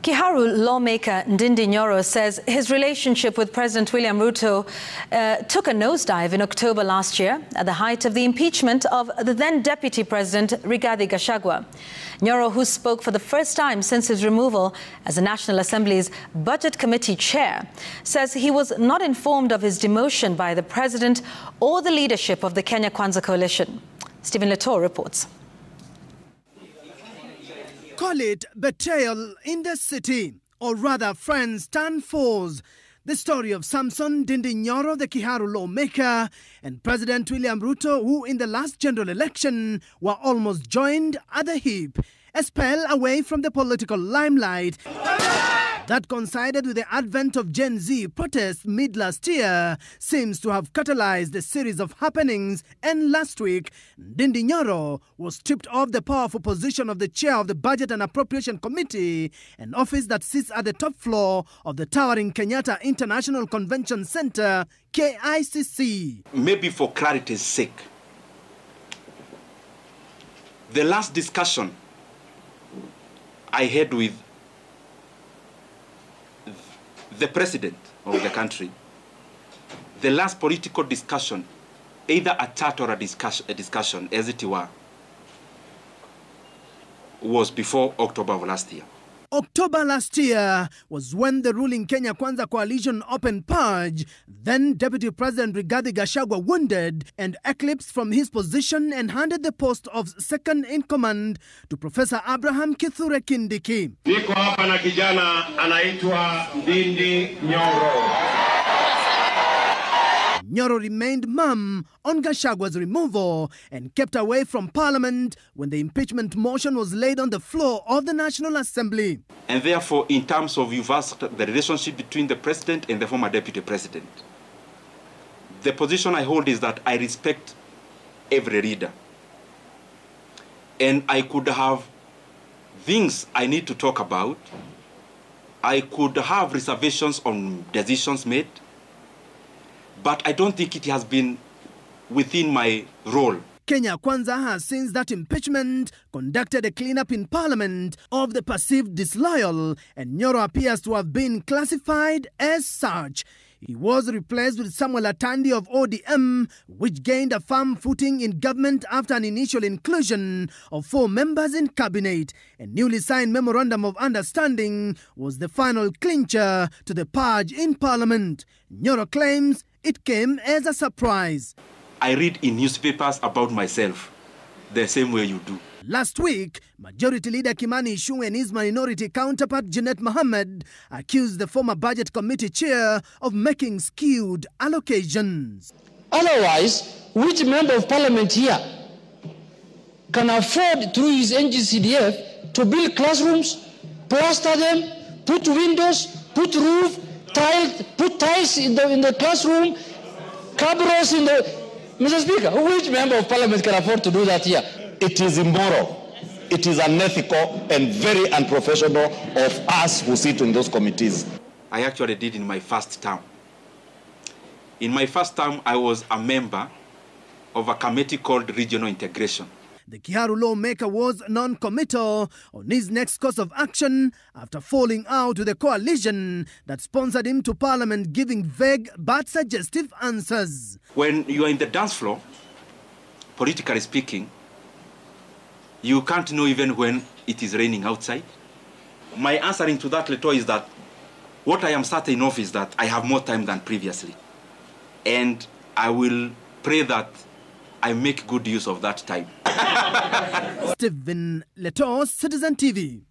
Kiharu lawmaker Ndindi Nyoro says his relationship with President William Ruto took a nosedive in October last year at the height of the impeachment of the then Deputy President Rigathi Gachagua. Nyoro, who spoke for the first time since his removal as the National Assembly's Budget Committee chair, says he was not informed of his demotion by the President or the leadership of the Kenya Kwanza coalition. Stephen Letor reports. Call it betrayal in the city, or rather friends turn foes. The story of Samson Ndindi Nyoro, the Kiharu lawmaker, and President William Ruto, who in the last general election were almost joined at the hip, a spell away from the political limelight that coincided with the advent of Gen Z protests mid last year, seems to have catalyzed a series of happenings. And last week, Ndindi Nyoro was stripped of the powerful position of the chair of the Budget and Appropriation Committee, an office that sits at the top floor of the towering Kenyatta International Convention Center, KICC. Maybe for clarity's sake, the last discussion I had with the president of the country, the last political discussion, either a chat or a discussion, as it were, was before October of last year. October last year was when the ruling Kenya Kwanza coalition opened purge, then Deputy President Rigathi Gachagua wounded and eclipsed from his position and handed the post of second in command to Professor Abraham Kithure Kindiki. Niko hapa na kijana anaitwa Ndindi Nyoro. Nyoro remained mum on Gachagua's removal and kept away from Parliament when the impeachment motion was laid on the floor of the National Assembly. And therefore, in terms of you've asked the relationship between the President and the former Deputy President, the position I hold is that I respect every leader. And I could have things I need to talk about. I could have reservations on decisions made. But I don't think it has been within my role. Kenya Kwanza has, since that impeachment, conducted a cleanup in Parliament of the perceived disloyal, and Nyoro appears to have been classified as such. He was replaced with Samuel Atandi of ODM, which gained a firm footing in government after an initial inclusion of 4 members in cabinet. A newly signed memorandum of understanding was the final clincher to the purge in Parliament. Nyoro claims it came as a surprise. I read in newspapers about myself the same way you do. Last week, Majority Leader Kimani Ichung'wa and his minority counterpart Junet Mohammed accused the former Budget Committee chair of making skewed allocations. Otherwise, which member of parliament here can afford through his NGCDF to build classrooms, plaster them, put windows, put roof, put tiles in the classroom, cabros in the... Mr. Speaker, which member of parliament can afford to do that here? It is immoral, it is unethical and very unprofessional of us who sit in those committees. I actually did in my first term. In my first term, I was a member of a committee called Regional Integration. The Kiharu lawmaker was non-committal on his next course of action after falling out with the coalition that sponsored him to Parliament, giving vague but suggestive answers. When you are in the dance floor, politically speaking, you can't know even when it is raining outside. My answering to that letter is that what I am certain of is that I have more time than previously. And I will pray that I make good use of that time. Stephen Letor, Citizen TV.